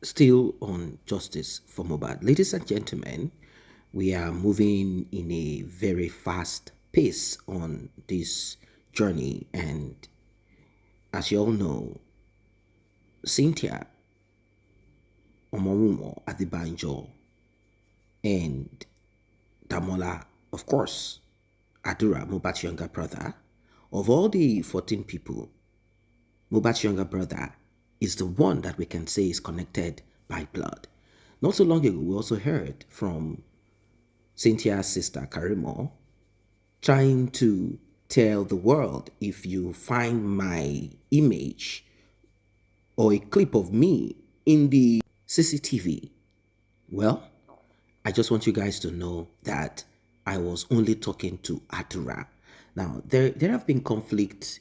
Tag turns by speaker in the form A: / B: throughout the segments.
A: Still on justice for Mohbad. Ladies and gentlemen, we are moving in a very fast pace on this journey. And as you all know, Cynthia Omowumo Adibanjo and Damola, of course, Adura, Mohbad's younger brother, of all the 14 people, Mohbad's younger brother is the one that we can say is connected by blood. Not so long ago, we also heard from Cynthia's sister, Karimo, trying to tell the world, if you find my image or a clip of me in the CCTV, well, I just want you guys to know that I was only talking to Adura. Now, there have been conflicts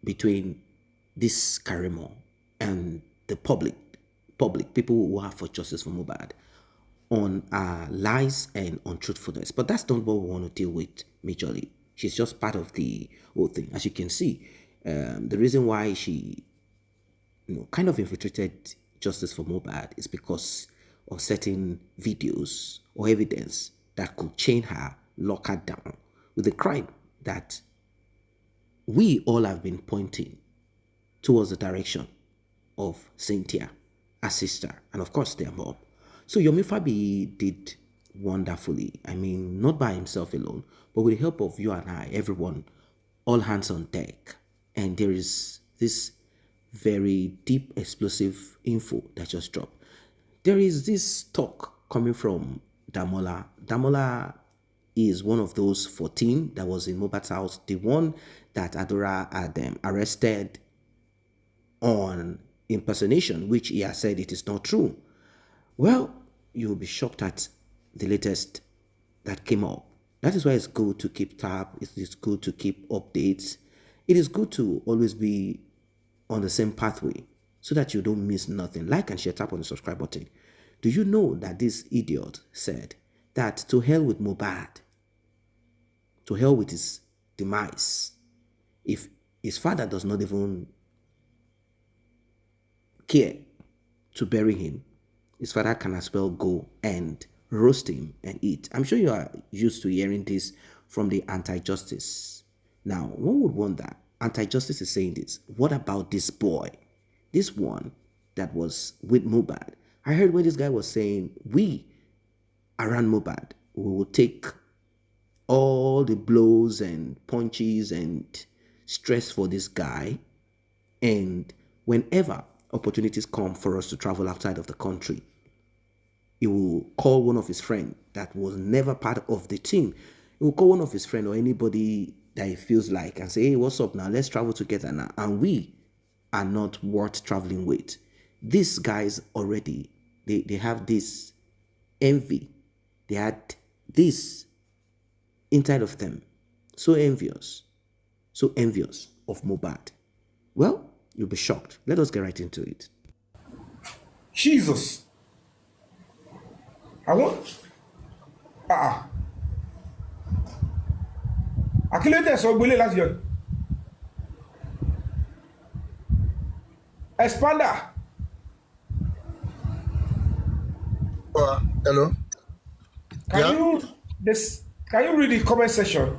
A: between this Karimo and the public, people who are for justice for Mohbad, on lies and untruthfulness. But that's not what we want to deal with majorly. She's just part of the whole thing. As you can see, the reason why she kind of infiltrated justice for Mohbad is because of certain videos or evidence that could chain her, lock her down with a crime that we all have been pointing towards the direction of Cynthia, her sister, and of course their mom. So Yomi Fabi did wonderfully. I mean, not by himself alone, but with the help of you and I, everyone, all hands on deck. And there is this very deep, explosive info that just dropped. There is this talk coming from Damola. Damola is one of those 14 that was in Mohbad's house, the one that Adura had arrested on impersonation, which he has said it is not true. Well, you will be shocked at the latest that came up. That is why it's good to keep tab. It is good to keep updates. It is good to always be on the same pathway so that you don't miss nothing. Like and share, tap on the subscribe button. Do you know that this idiot said that to hell with Mohbad, to hell with his demise, if his father does not even care to bury him, his father can as well go and roast him and eat. I'm sure you are used to hearing this from the anti-justice. Now, one would wonder, anti-justice is saying this. What about this boy? This one that was with Mohbad. I heard when this guy was saying, we around Mohbad, we will take all the blows and punches and stress for this guy. And whenever opportunities come for us to travel outside of the country, he will call one of his friends that was never part of the team. He will call one of his friends or anybody that he feels like and say, hey, what's up now? Let's travel together now. And we are not worth traveling with. These guys already, they have this envy. They had this inside of them. So envious of Mohbad. Well, you'll be shocked. Let us get right into it.
B: Jesus. I want. Akílódé sọ gbélé láti yọ. Expander.
C: Hello.
B: Can you read the comment section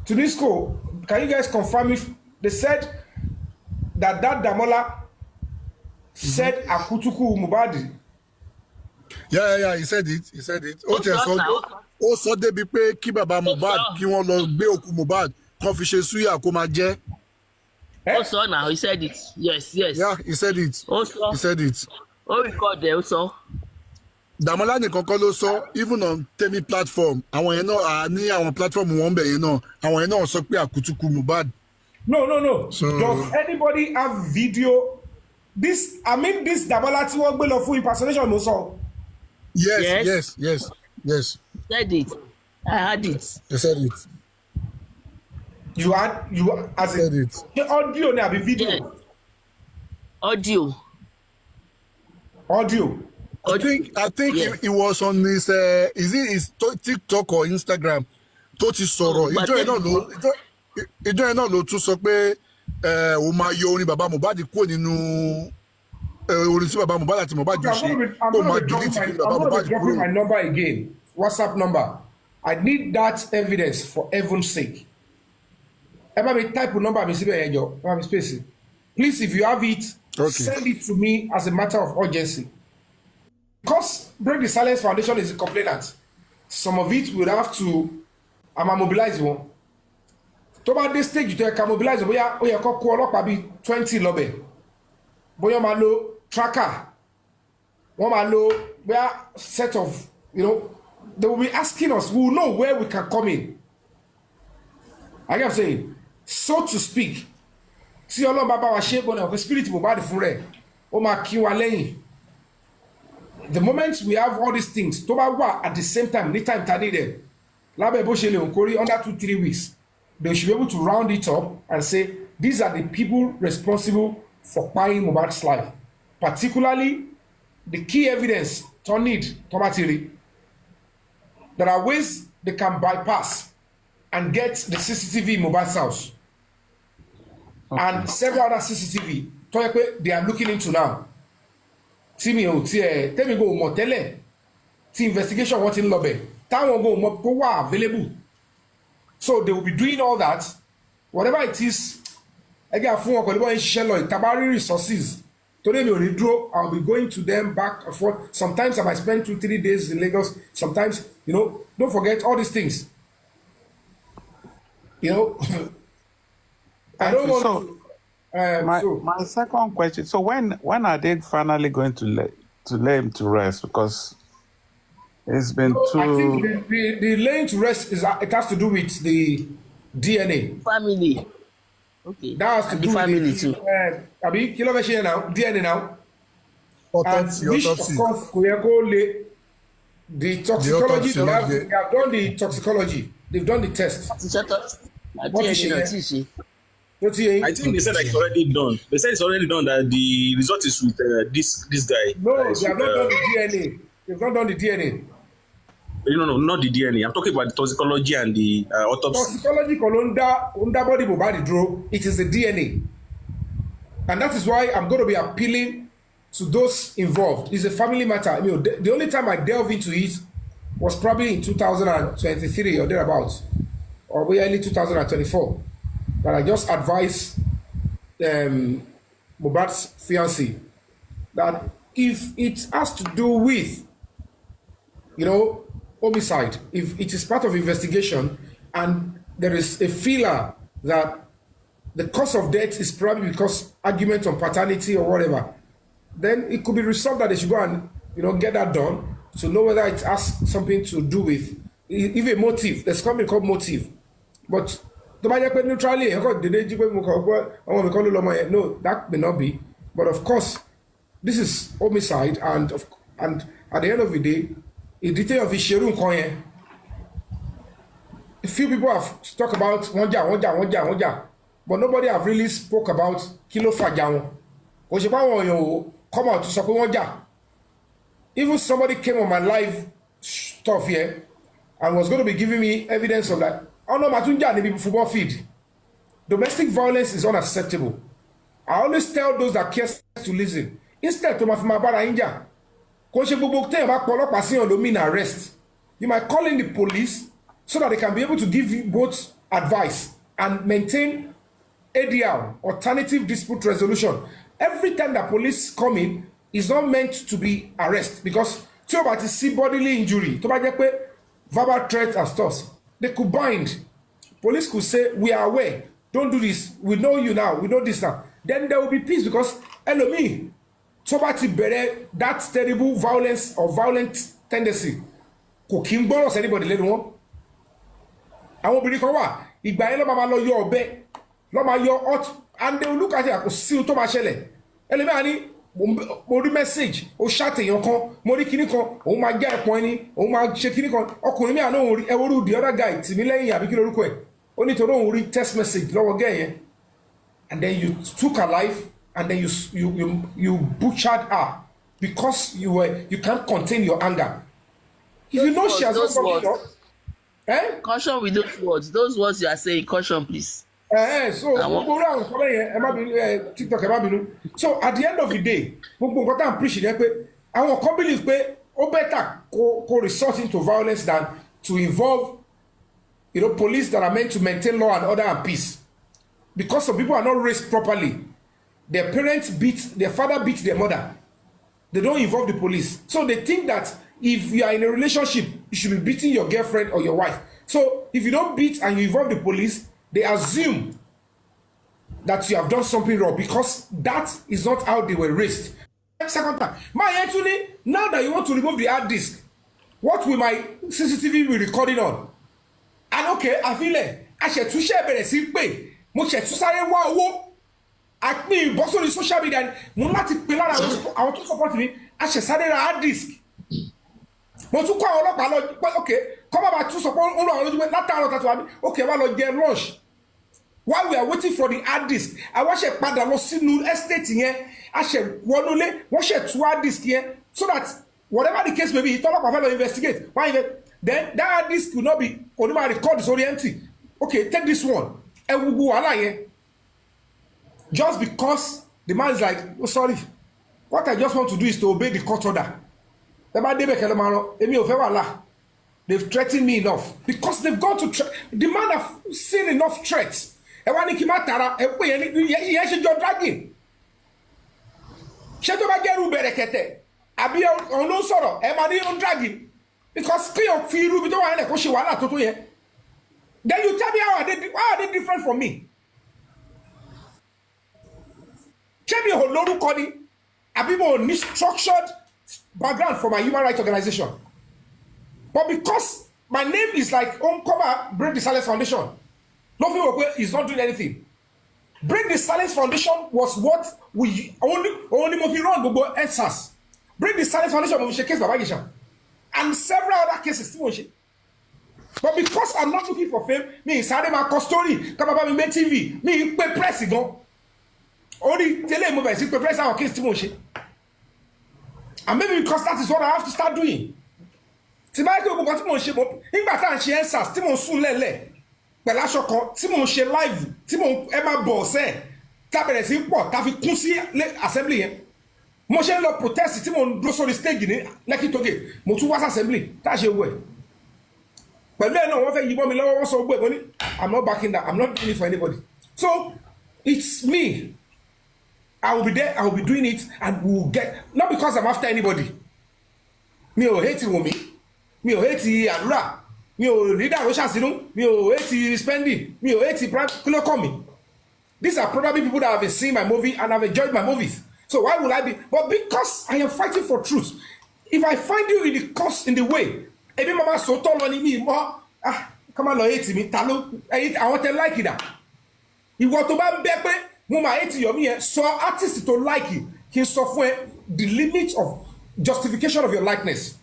B: to this call? Can you guys confirm if they said that Damola said Akutuku Mohbad?
C: Yeah, he said it. Ó sọ débi pé kí bàbá Mohbad kí wọ́n lọ gbé òkú Mohbad kó fi ṣe suya kó máa jẹ.
D: Also now he said it. Yes.
C: Yeah, he said it.
D: Also,
C: he said it.
D: ó record there also.
C: Damola nìkan kọ́ ló sọ, even on Temi platform, àwọn yẹn náà ní àwọn platform wọn bẹ̀ yẹn náà, àwọn yẹn náà sọ pé Akutuku Mohbad.
B: No. So, does anybody have video? This Damola tí wọ́n gbé lọ fún impersonation ló sọ.
C: Yes.
D: Said it. I had it.
C: He said it.
B: You as
C: said it.
B: The audio ni àbí video?
D: Yeah. Audio.
C: I think
D: Yeah.
C: it was on his is it his TikTok or Instagram tó ti sọ̀rọ̀ ìjọ yẹn náà ló tún sọ pé ó máa yọ orin bàbá Mohbad kúrò nínú orin tí bàbá Mohbad àti Mohbad jọ ṣe ó máa delete kí bàbá Mohbad
B: dropping my
C: kúrò.
B: number again, WhatsApp number. I need that evidence for heaven's sake. Ẹ bá mi type number mi síbẹ̀ yẹn jọ, ẹ bá mi space it. Please, if you have it, send it to me as a matter of urgency. Because Break the Silence Foundation is a complainant. Some of it will have to, mobilize one. Tó bá dé stage tó yẹ ká mobilize bóyá ó yẹ kó kó ọlọ́pàá bíi 20 lọ́bẹ̀. Bóyá máa lo tracker. Wọ́n máa lo bóyá set of, they will be asking us, we will know where we can come in. I get what I'm saying. So to speak, tí Ọlọ́run bá bá wa ṣe bọ́nà ọ̀pẹ spirit Mohbad fún rẹ̀, ó máa kí wa lẹ́yìn. The moment we have all these things, tó bá wà at the same time, ní time ta ní rẹ̀, lábẹ́ bó ṣe lè òǹkórí under 2-3 weeks, they should be able to round it up and say, these are the people responsible for buying Mohbad's life. Particularly, the key evidence tó need tó bá ti rí. There are ways they can bypass and get the CCTV in Mohbad's house. Okay. And several other CCTV tó yẹ pé they are looking into now. Tí mi ò tiẹ̀ tẹ́mi go mọ̀ tẹ́lẹ̀ tí investigation wọ́n ti ń lọ bẹ̀ táwọn go mọ̀ kó wà available. So they will be doing all that. Whatever it is, ẹgbẹ́ àfún wọn pẹ̀lú bọ́ ń ṣiṣẹ́ lọ ìtabárí resources. Today mi ò ní dúró, I will be going to them back and forth. Sometimes I might spend 2-3 days in Lagos. Sometimes, don't forget all these things. I don't want to.
E: My second question. So when are they finally going to lay him to rest? Because it's been too.
B: I think the laying to rest it has to do with the DNA.
D: Family. Okay.
B: That has to do with
D: family too.
B: Abi, kí ló fẹ́ ṣe now? DNA now.
C: Autopsy.
B: Which of course kò yẹ kó lè. The toxicology, they have done the toxicology. They've done the test. What is it?
F: I think they said that it's already done. They said it's already done, that the result is with this guy.
B: No, they have not done the DNA. They've not done the DNA.
F: No, not the DNA. I'm talking about the toxicology and the autopsy.
B: Toxicology under body Mohbad draw. It is the DNA. And that is why I'm going to be appealing to those involved. It's a family matter. The only time I delve into it was probably in 2023 or thereabouts, or early 2024, that I just advised Mohbad's fiancé that if it has to do with, homicide, if it is part of investigation and there is a feeler that the cause of death is probably because argument on paternity or whatever, then it could be resolved that they should go and get that done to know whether it has something to do with even motive. There's something called motive. But neutrally, no, that may not be. But of course, this is homicide, and at the end of the day, in detail of Isherun, a few people have talked about wonja, but nobody have really spoke about kilo fajawọn. Come out to support wonja. Even somebody came on my live stuff here and was going to be giving me evidence of that. Oh no, Matunja need football feed. Domestic violence is unacceptable. I always tell those that care to listen. Instead, to my bara inja. Arrest. You might call in the police so that they can be able to give you both advice and maintain ADR, alternative dispute resolution. Every time the police come in, is not meant to be arrest, because tí o bá ti see bodily injury, tó bá jẹ́ pé verbal threats and stuff, they could bind. Police could say, we are aware, don't do this, we know you now, we know this now. Then there will be peace, because ẹlòmíì tó bá ti bẹ̀rẹ̀ that terrible violence or violent tendency, kò kí ń gbọ́rọ̀ anybody lẹ́nu wọn. Àwọn obìnrin kan wà, ìgbà yẹn ló máa lọ yọ ọ̀bẹ, ló máa yọ hot, and they will look at it kò sí ohun tó máa ṣẹlẹ̀. Ẹlòmíì á ní mo rí message o ṣàtẹ̀yàn kan mo rí kinní kan òun máa jẹ́ ẹ̀pọ̀n ẹni òun máa ṣe kinní kan ọkùnrin mi àná òun rí ẹwọ́rú the other guy tì mí lẹ́yìn àbí kí lórúkọ ẹ̀ ó ní torí òun rí text message lọ́wọ́ gẹ́ yẹn, and then you took her life and then you butchered her because you can't contain your anger. If you know she has not fucked up,
D: caution with those words you are saying, caution please.
B: So gbogbo àwọn nǹkan bẹ́ẹ̀ yẹn ẹ má bínú TikTok ẹ má bínú. So at the end of the day gbogbo nǹkan tá à ń preach yẹn pé àwọn kan believe pé ó better kó resort into violence than to involve police that are meant to maintain law and order and peace. Because some people are not raised properly. Their father beat their mother. They don't involve the police. So they think that if you are in a relationship, you should be beating your girlfriend or your wife. So if you don't beat and you involve the police, they assume that you have done something wrong because that is not how they were raised. Second time, Anthony, now that you want to remove the hard disk, what will my CCTV be recording on? And okay, I feel like I should share better see pay. Mo ṣe tún sáré wá owó. Àpín ìbọ́ sórí social media mo láti pè lára àwọn tó support mi a ṣe sáré ra hard disk. Mo tún kọ́ àwọn ọlọ́pàá lọ pé okay kọ́ bàbá tún sọ pé ó lọ àwọn olójú pé látàárọ̀ tàtù wá bí okay wá lọ jẹ lunch. While we are waiting for the hard disk, àwa ṣe padà lọ sínú estate yẹn a ṣe wọnúlé wọ́n ṣe tú hard disk yẹn so that whatever the case may be ìtọ́lọ́pàá fẹ́ lọ investigate then that hard disk will not be onímọ̀ record sórí empty. Okay, take this one. Just because the man is like, oh sorry, what I just want to do is to obey the court order. They've threatened me enough because they've gone to the man have seen enough threats. Dragging. Because then you tell me how are they different from me? Tell me how Kodi, Abibo need structured background for my human rights organization. But because my name is like Uncover Break the Silence Foundation, nothing is not doing anything. Break the Silence Foundation was what we only movie run Bobo answers. Break the Silence Foundation was case Babagisha. And several other cases still. But because I'm not looking for fame, me inside my story, come about me TV, me pay press go. Only tell him about pay press our case Timoshe. And maybe because that is what I have to start doing. Timothy got Timoshe, in Batan she answers Timon soon lele. But I shall call Timon she live, Timon Emma Boss, Tablet import, Tafi Kunsi assembly. Motion law protest Timon Blosso stage in it, like it again. Motu was assembly, that's your way. But then no one you want me also money. I'm not backing that. I'm not doing it for anybody. So it's me. I will be there, I will be doing it, and we'll get not because I'm after anybody. Me or hate Wunmi, me or hate Adura, me or leader Roshasino, me or hate spending, me or hate Kulokomi. These are probably people that have seen my movie and have enjoyed my movies. So why would I be? But because I am fighting for truth. If I find you in the way, ebi mama so tall on me more come on hate me talo I want to like it that ìwọ tó bá ńbẹ pé mo ma hate your me so artist to like it kí sọ the limit of justification of your likeness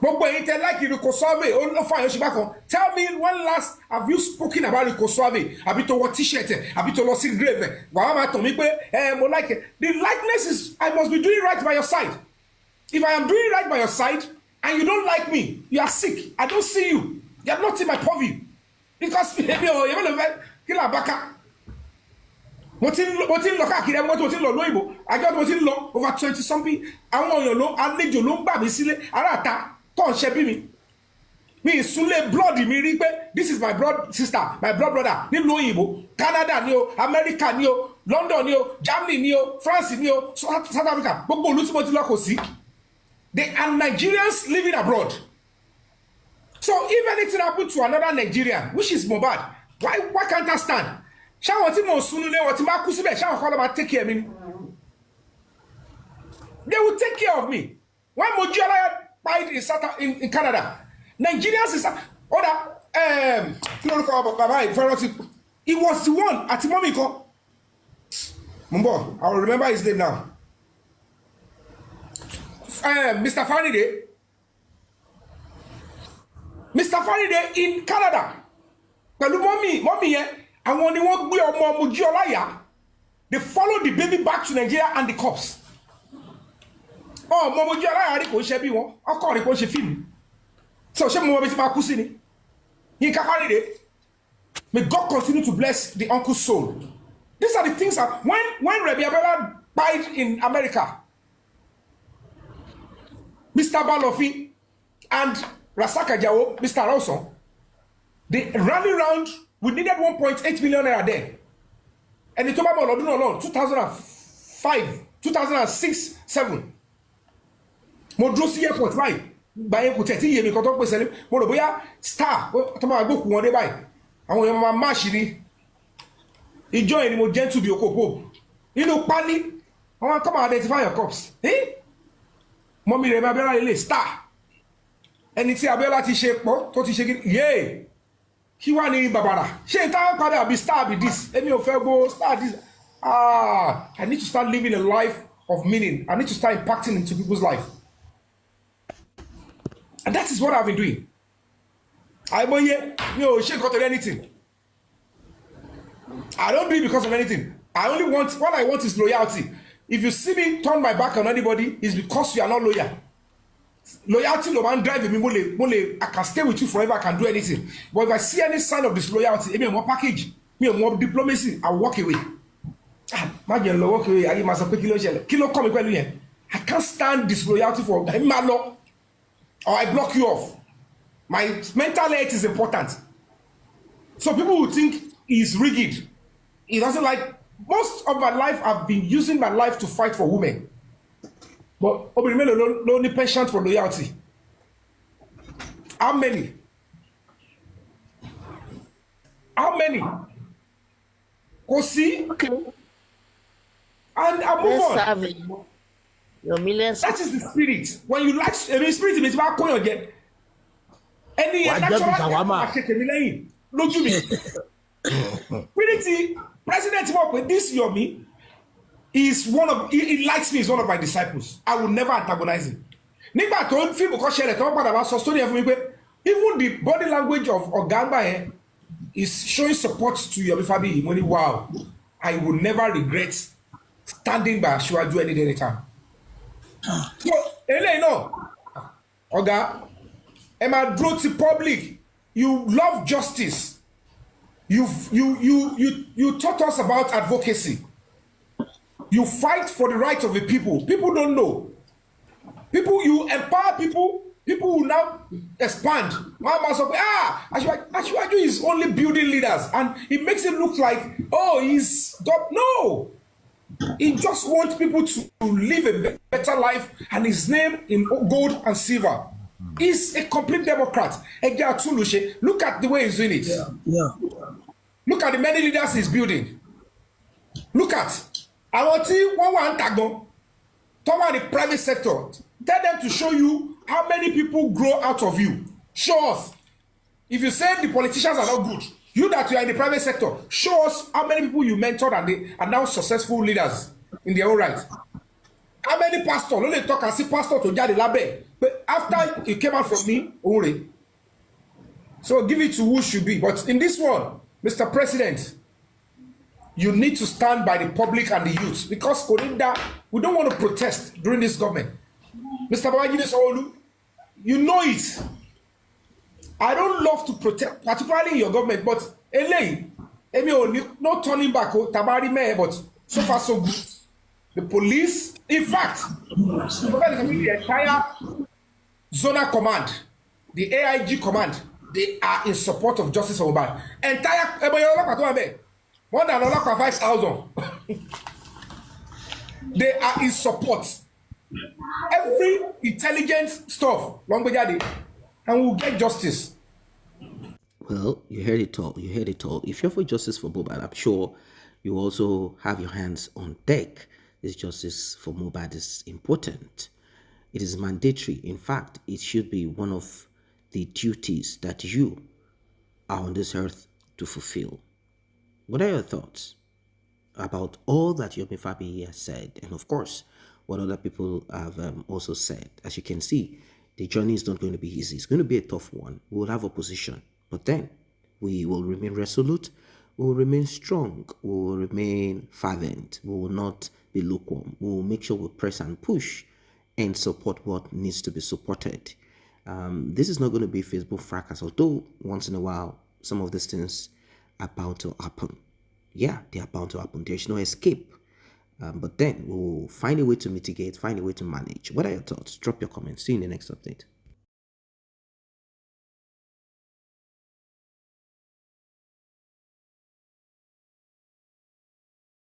B: gbogbo ẹ̀yin tẹ́ like Rico Suave ó fa yóò ṣe kan tell me when last have you spoken about Rico Suave àbí tó wọ t-shirt àbí tó lọ sí grave wàá máa tàn mí pé mo like it. The likeness is I must be doing right by your side. If I am doing right by your side and you don't like me, you are sick. I don't see you. You are not in my purview. Because you're going to kill a baka. Mo ti lọ káàkiri mo ti lọ lóyìnbó. Àjọ mo ti lọ over 20 something. Àwọn èèyàn ló àlejò ló ń gbà mí sílé. Ará ta tó ń ṣe bí mi. Mi ìsúnlé blood mi rí pé this is my blood sister, my blood brother. Nílùú òyìnbó, Canada ni o, America ni o, London ni o, Germany ni o, France ni o, South Africa. Gbogbo olú tí mo ti lọ kò sí. They are Nigerians living abroad. So if anything happened to another Nigerian, which is Mohbad, why can't I stand? Ṣáwọn tí mo sunu lé wọn tí máa kú síbẹ̀ ṣáwọn kọ́ ló máa take care of me. They will take care of me. When Mojola died in Canada, Nigerians is he was the one at Momiko. Mumbo, I will remember his name now. Mr. Faraday in Canada. Pẹ̀lú mommy yẹn, àwọn ni wọ́n gbé ọmọ Mojola. They followed the baby back to Nigeria and the cops. Ọmọ Mojola rí kò ṣe bí wọn, ọkọ rí kò ṣe fíìmù. So ṣé mo mọ bí ti máa kú sí ni? Yínká Faraday. May God continue to bless the uncle's soul. These are the things that when Rabbi Abela died in America, Mr. Balofi and Rasaka Jawo, Mr. Rawson, they rally round. We needed 1.8 million naira then. And the total amount alone, 2005, 2006, 7. Mo dúró sí airport báyìí. Báyìí kò tẹ̀tí iye mi kan tó pèsè ní. Mo rò bóyá star tó máa gbókù wọn dé báyìí. Àwọn èèyàn máa máàṣì ni. Ìjọ yẹn ni mo gentle bí oko pope. Nínú pálí, àwọn come and identify your cups. Mọ́mí rẹ̀ Abiola lè star. Ẹni tí Abiola ti ṣe pọ̀ tó ti ṣe kí yéé. Kí wá ní bàbàrà? Ṣé ìta padà bí star bí this? Èmi ò fẹ́ go star this. I need to start living a life of meaning. I need to start impacting into people's life. And that is what I've been doing. I don't do anything. I don't do it because of anything. What I want is loyalty. If you see me turn my back on anybody, it's because you are not loyal. Loyalty no man drive me. I can stay with you forever, I can do anything. But if I see any sign of disloyalty, maybe more package, maybe more diplomacy, I'll walk away. Imagine walk away. I must have kilo come. I can't stand disloyalty for my law. Or I block you off. My mental health is important. So people who think he's rigid, he doesn't like. Most of my life, I've been using my life to fight for women. But Obinrimelo no need penchant for loyalty. How many? How many? Go see.
D: Okay.
B: And I move on.
D: Serving. Your millions.
B: That is the spirit. When you like, spirit means about going again. Any natural lójú mi. Spirit, President work with this Yomi is one of he likes me. He's one of my disciples. I will never antagonize him. Nígbà tó ń fíìmù kan ṣẹlẹ̀ tó ń padà wá sọ story fún mi pé even the body language of Ogamba is showing support to Yomi Fabiyi. Mo ní wow, I will never regret standing by Asiwaju any time. So, eléyìí náà, Ọ̀gá, ẹ máa dúró ti public. You love justice. You taught us about advocacy. You fight for the rights of the people. People don't know. People, you empower people. People will now expand. Asiwaju is only building leaders, and it makes it look like, oh, he's God. No. He just wants people to live a better life, and his name in gold and silver. He's a complete Democrat. Look at the way he's doing it.
D: Yeah.
B: Look at the many leaders he's building. Look at àwọn tí wọ́n wà ń tàgbọ́n tó wà ní private sector. Tell them to show you how many people grow out of you. Show us. If you say the politicians are not good, you that you are in the private sector, show us how many people you mentored and they are now successful leaders in their own right. How many pastors? No, they talk and see pastor to jáde lábẹ́. But after you came out from me, only. So give it to who should be. But in this one, Mr. President, you need to stand by the public and the youth because Korinda, we don't want to protest during this government. Mr. Babajide Sanwo-Olu, you know it. I don't love to protest, particularly in your government, but no turning back, Tabari Mayor, but so far so good. The police, in fact, the entire zonal command, the AIG command, they are in support of justice for Mohbad. Entire more than 5,000. They are in support. Every intelligent stuff, and we'll get justice.
A: Well, you heard it all. You heard it all. If you're for justice for Mohbad, I'm sure you also have your hands on deck. This justice for Mohbad is important. It is mandatory. In fact, it should be one of the duties that you are on this earth to fulfill. What are your thoughts about all that Yomi Fabiyi has said? And of course, what other people have also said. As you can see, the journey is not going to be easy. It's going to be a tough one. We will have opposition. But then we will remain resolute. We will remain strong. We will remain fervent. We will not be lukewarm. We will make sure we press and push and support what needs to be supported. This is not going to be Facebook fracas, although once in a while, some of these things are bound to happen. Yeah, they are bound to happen. There's no escape. But then we'll find a way to mitigate, find a way to manage. What are your thoughts? Drop your comments. See you in the next update.